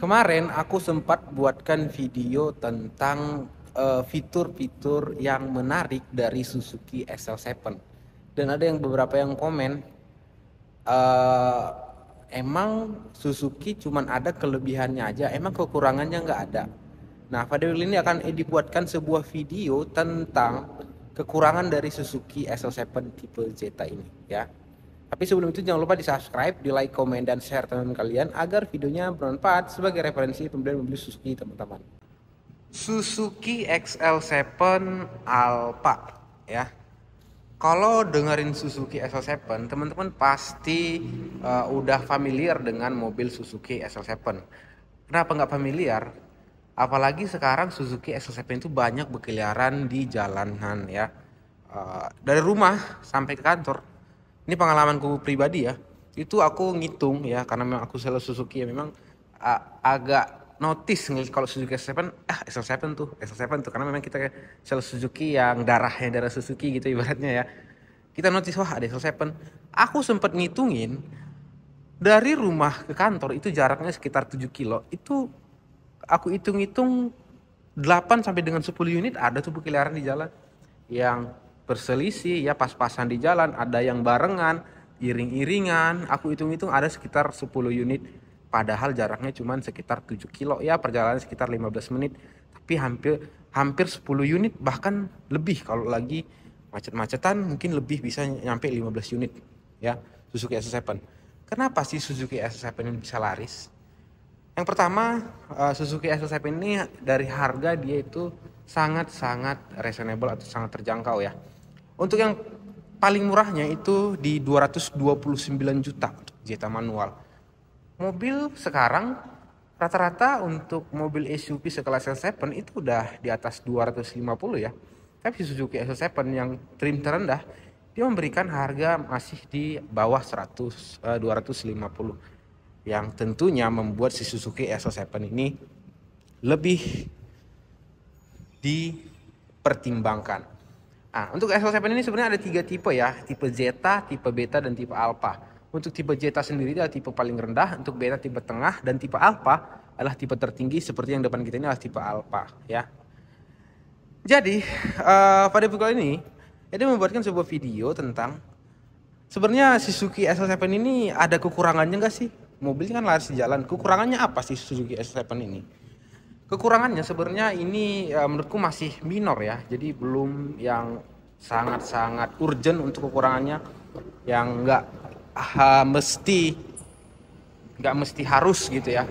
Kemarin aku sempat buatkan video tentang fitur-fitur yang menarik dari Suzuki SL7. Dan ada beberapa yang komen, eh, emang Suzuki cuman ada kelebihannya aja, emang kekurangannya nggak ada. Nah, pada video ini akan dibuatkan sebuah video tentang kekurangan dari Suzuki SL7 tipe Zeta ini, ya. Tapi sebelum itu jangan lupa di subscribe, di like, komen, dan share teman kalian agar videonya bermanfaat sebagai referensi pembelian mobil Suzuki teman-teman. Suzuki XL7 Alpha, ya. Kalau dengerin Suzuki SL7, teman-teman pasti udah familiar dengan mobil Suzuki SL7. Kenapa nggak familiar? Apalagi sekarang Suzuki SL7 itu banyak berkeliaran di jalanan, ya. Dari rumah sampai ke kantor. Ini pengalamanku pribadi, ya. Itu aku ngitung, ya, karena memang aku sales Suzuki, ya, memang agak notice kalau Suzuki SL7, SL7 tuh karena memang kita sales Suzuki yang darah Suzuki gitu ibaratnya, ya. Kita notice, wah, ada SL7. Aku sempat ngitungin dari rumah ke kantor itu jaraknya sekitar 7 kilo. Itu aku hitung-hitung 8 sampai dengan 10 unit ada tuh berkeliaran di jalan. Yang berselisih, ya, pas-pasan di jalan, ada yang barengan, iring-iringan. Aku hitung-hitung ada sekitar 10 unit. Padahal jaraknya cuma sekitar 7 kilo, ya, perjalanan sekitar 15 menit. Tapi hampir hampir 10 unit, bahkan lebih kalau lagi macet-macetan mungkin lebih, bisa nyampe 15 unit, ya, Suzuki SL7. Kenapa sih Suzuki SL7 ini bisa laris? Yang pertama, Suzuki SL7 ini dari harga dia itu sangat-sangat reasonable atau sangat terjangkau, ya. Untuk yang paling murahnya itu di 229 juta untuk Jetta manual. Mobil sekarang rata-rata untuk mobil SUV sekelas SL7 itu udah di atas 250, ya. Tapi Suzuki SL7 yang trim terendah dia memberikan harga masih di bawah 250, yang tentunya membuat si Suzuki SL7 ini lebih dipertimbangkan. Nah, untuk SL7 ini sebenarnya ada 3 tipe, ya, tipe Zeta, tipe Beta, dan tipe Alpha. Untuk tipe Zeta sendiri adalah tipe paling rendah, untuk Beta tipe tengah, dan tipe Alpha adalah tipe tertinggi seperti yang depan kita ini adalah tipe Alpha, ya. Jadi pada video kali ini dia membuatkan sebuah video tentang sebenarnya Suzuki SL7 ini ada kekurangannya nggak sih? Mobilnya kan laris di jalan. Kekurangannya apa sih Suzuki SL7 ini? Kekurangannya sebenarnya ini menurutku masih minor, ya. Jadi belum yang sangat-sangat urgent untuk kekurangannya, yang nggak mesti harus gitu, ya.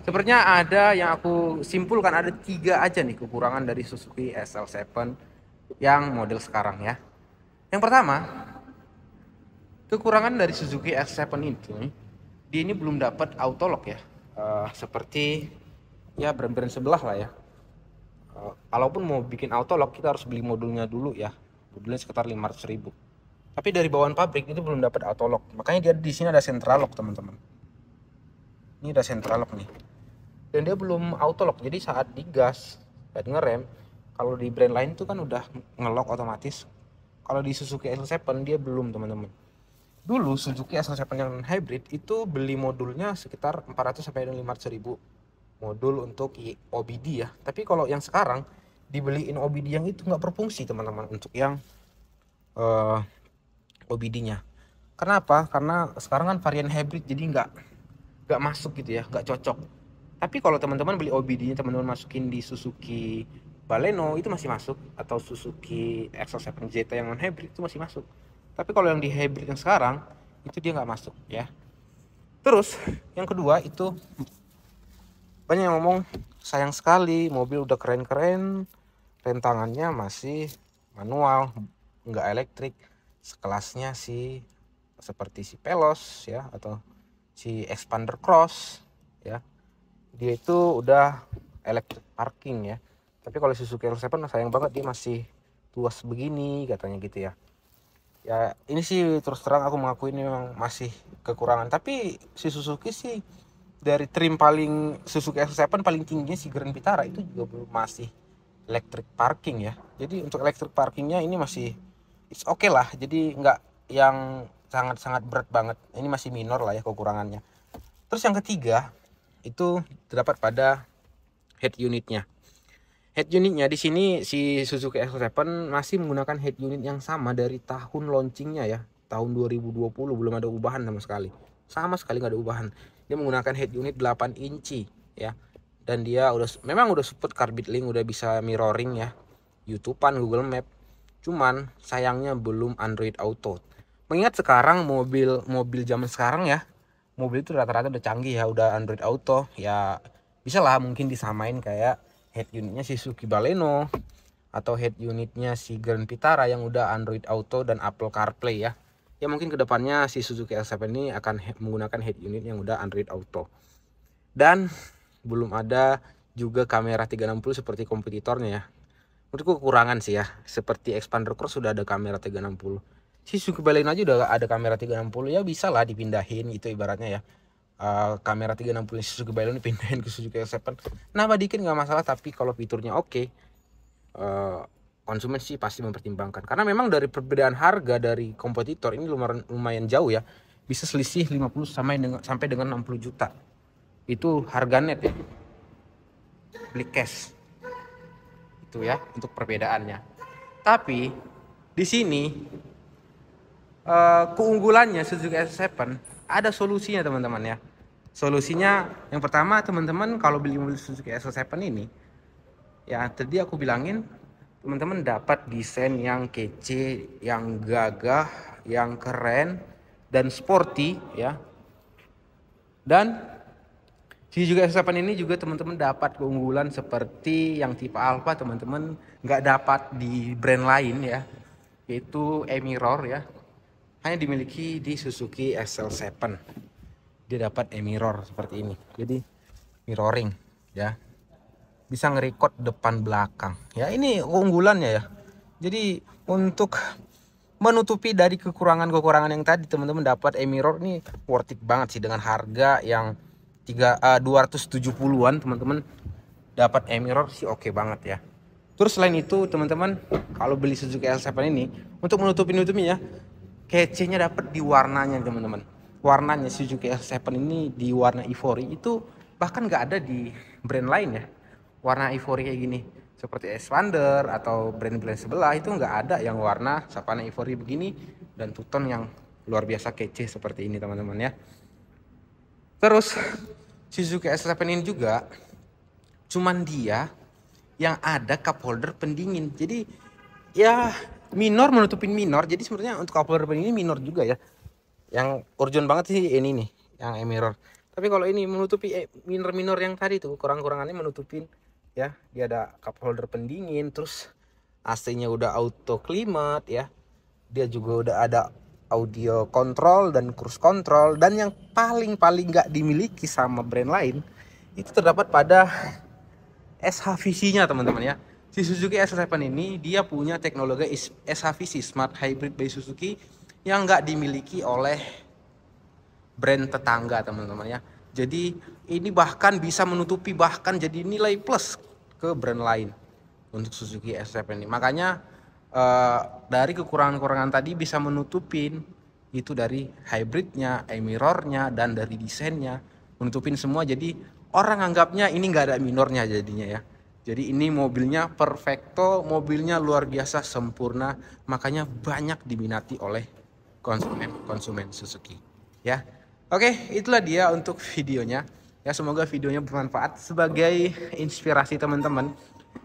Sebenarnya ada yang aku simpulkan, ada 3 aja nih kekurangan dari Suzuki SL7 yang model sekarang, ya. Yang pertama, kekurangan dari Suzuki SL7 itu dia ini belum dapat autolock, ya. Seperti, ya, brand-brand sebelah lah, ya. Kalaupun mau bikin autolock kita harus beli modulnya dulu, ya. Modulnya sekitar 500.000. Tapi dari bawaan pabrik itu belum dapat autolock. Makanya dia di sini ada central lock, teman-teman. Ini ada central lock nih. Dan dia belum autolock. Jadi saat digas, saat ngerem, kalau di brand lain itu kan udah ngelock otomatis. Kalau di Suzuki SL7 dia belum, teman-teman. Dulu Suzuki SL7 yang hybrid itu beli modulnya sekitar 400 sampai 500.000 modul untuk OBD, ya. Tapi kalau yang sekarang dibeliin OBD yang itu nggak berfungsi, teman-teman, untuk yang OBD-nya. Kenapa? Karena sekarang kan varian hybrid, jadi nggak masuk gitu, ya, nggak cocok. Tapi kalau teman-teman beli OBD-nya, teman-teman masukin di Suzuki Baleno itu masih masuk, atau Suzuki XL7 Zeta yang non hybrid itu masih masuk. Tapi kalau yang di hybrid yang sekarang itu dia nggak masuk, ya. Terus yang kedua itu banyak yang ngomong, sayang sekali mobil udah keren-keren, rem tangannya masih manual, nggak elektrik, sekelasnya sih seperti si Pelos, ya, atau si Expander Cross, ya. Dia itu udah electric parking, ya. Tapi kalau Suzuki SL7 sayang banget dia masih tuas begini katanya gitu, ya. Ya ini sih terus terang aku mengakui ini memang masih kekurangan. Tapi si Suzuki sih dari trim paling Suzuki SL7 paling tingginya si Grand Vitara itu juga belum masih electric parking, ya. Jadi untuk electric parkingnya ini masih it's okay lah. Jadi nggak yang sangat-sangat berat banget. Ini masih minor lah, ya, kekurangannya. Terus yang ketiga, itu terdapat pada head unitnya. Head unitnya di sini si Suzuki SL7 masih menggunakan head unit yang sama dari tahun launchingnya ya, tahun 2020, belum ada ubahan sama sekali nggak ada ubahan. Dia menggunakan head unit 8 inci ya, dan dia memang udah support Carbide Link, udah bisa mirroring ya, YouTubean, Google Map. Cuman sayangnya belum Android Auto. Mengingat sekarang mobil zaman sekarang ya, mobil itu rata-rata udah canggih ya, udah Android Auto ya, bisa lah mungkin disamain kayak head unitnya si Suzuki Baleno atau head unitnya si Grand Vitara yang udah Android Auto dan Apple CarPlay ya. Ya mungkin kedepannya si Suzuki L7 ini akan menggunakan head unit yang udah Android Auto. Dan belum ada juga kamera 360 seperti kompetitornya ya. Menurutku kekurangan sih ya. Seperti Xpander Cross sudah ada kamera 360. Si Suzuki Baleno aja udah ada kamera 360, ya bisa lah dipindahin gitu ibaratnya ya. Kamera 360 Suzuki Baleno dipindahin ke Suzuki L7, nambah dikit nggak masalah, tapi kalau fiturnya oke, konsumen sih pasti mempertimbangkan, karena memang dari perbedaan harga dari kompetitor ini lumayan jauh ya, bisa selisih 50 sampai dengan 60 juta itu harga net ya, beli cash itu ya, untuk perbedaannya. Tapi di sini keunggulannya Suzuki S7 ada solusinya teman-teman ya. Solusinya yang pertama, teman-teman kalau beli mobil Suzuki S7 ini ya, tadi aku bilangin, teman-teman dapat desain yang kece, yang gagah, yang keren dan sporty ya. Dan si Suzuki S7 ini juga teman-teman dapat keunggulan seperti yang tipe Alpha teman-teman nggak dapat di brand lain ya, yaitu e-mirror ya, hanya dimiliki di Suzuki SL7. Dia dapat e-mirror seperti ini, jadi mirroring ya, bisa nge-record depan belakang ya, ini keunggulannya ya. Jadi untuk menutupi dari kekurangan-kekurangan yang tadi, teman-teman dapat e-mirror ini worth it banget sih, dengan harga yang 270-an teman-teman dapat e-mirror sih, oke banget ya. Terus selain itu teman-teman, kalau beli Suzuki L7 ini, untuk menutupi-nutupinya, kece-nya dapat di warnanya teman-teman. Warnanya Suzuki S7 ini di warna ivory, itu bahkan nggak ada di brand lain ya. Warna ivory kayak gini, seperti Xpander atau brand-brand sebelah itu nggak ada yang warna sapana ivory begini dan two-tone yang luar biasa kece seperti ini teman-teman ya. Terus Suzuki S7 ini juga cuman dia yang ada cup holder pendingin. Jadi ya minor menutupin minor. Jadi sebenarnya untuk cup holder pendingin minor juga ya. Yang urgent banget sih ini nih, yang e-mirror. Tapi kalau ini menutupi minor-minor yang tadi tuh, kurang-kurangannya menutupin ya. Dia ada cup holder pendingin, terus AC-nya udah auto climate ya. Dia juga udah ada audio control dan cruise control, dan yang paling nggak dimiliki sama brand lain itu terdapat pada SHVC-nya teman-teman ya. Si Suzuki S7 ini dia punya teknologi SHVC, Smart Hybrid by Suzuki, yang nggak dimiliki oleh brand tetangga teman-teman ya. Jadi ini bahkan bisa menutupi, bahkan jadi nilai plus ke brand lain untuk Suzuki S7 ini. Makanya dari kekurangan-kekurangan tadi bisa menutupin itu dari hybridnya, e-mirrornya, dan dari desainnya, menutupin semua. Jadi orang anggapnya ini nggak ada minornya jadinya ya. Jadi ini mobilnya perfecto, mobilnya luar biasa sempurna, makanya banyak diminati oleh konsumen Suzuki ya. Oke, itulah dia untuk videonya ya. Semoga videonya bermanfaat sebagai inspirasi teman-teman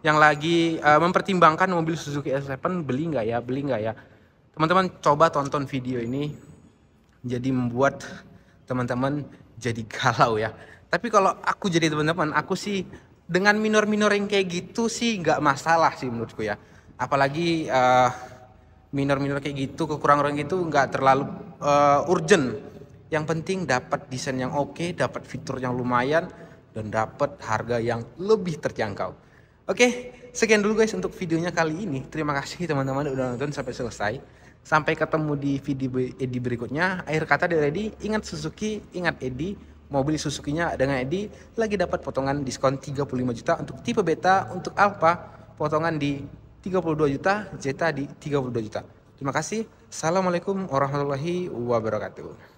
yang lagi mempertimbangkan mobil Suzuki S7, beli nggak ya. Teman-teman coba tonton video ini, jadi membuat teman-teman jadi galau ya. Tapi kalau aku jadi teman-teman, aku sih dengan minor-minor yang kayak gitu sih nggak masalah sih menurutku ya. Apalagi minor-minor kayak gitu, kekurangan gitu nggak terlalu urgent. Yang penting dapat desain yang oke, dapat fitur yang lumayan, dan dapat harga yang lebih terjangkau. Oke, sekian dulu guys untuk videonya kali ini. Terima kasih teman-teman udah nonton sampai selesai. Sampai ketemu di video Edi berikutnya. Akhir kata dari Edi, ingat Suzuki, ingat Edi. Mobil Suzuki-nya dengan Edi lagi dapat potongan diskon 35 juta untuk tipe beta, untuk Alpha potongan di 32 juta, Zeta di 32 juta. Terima kasih. Assalamualaikum warahmatullahi wabarakatuh.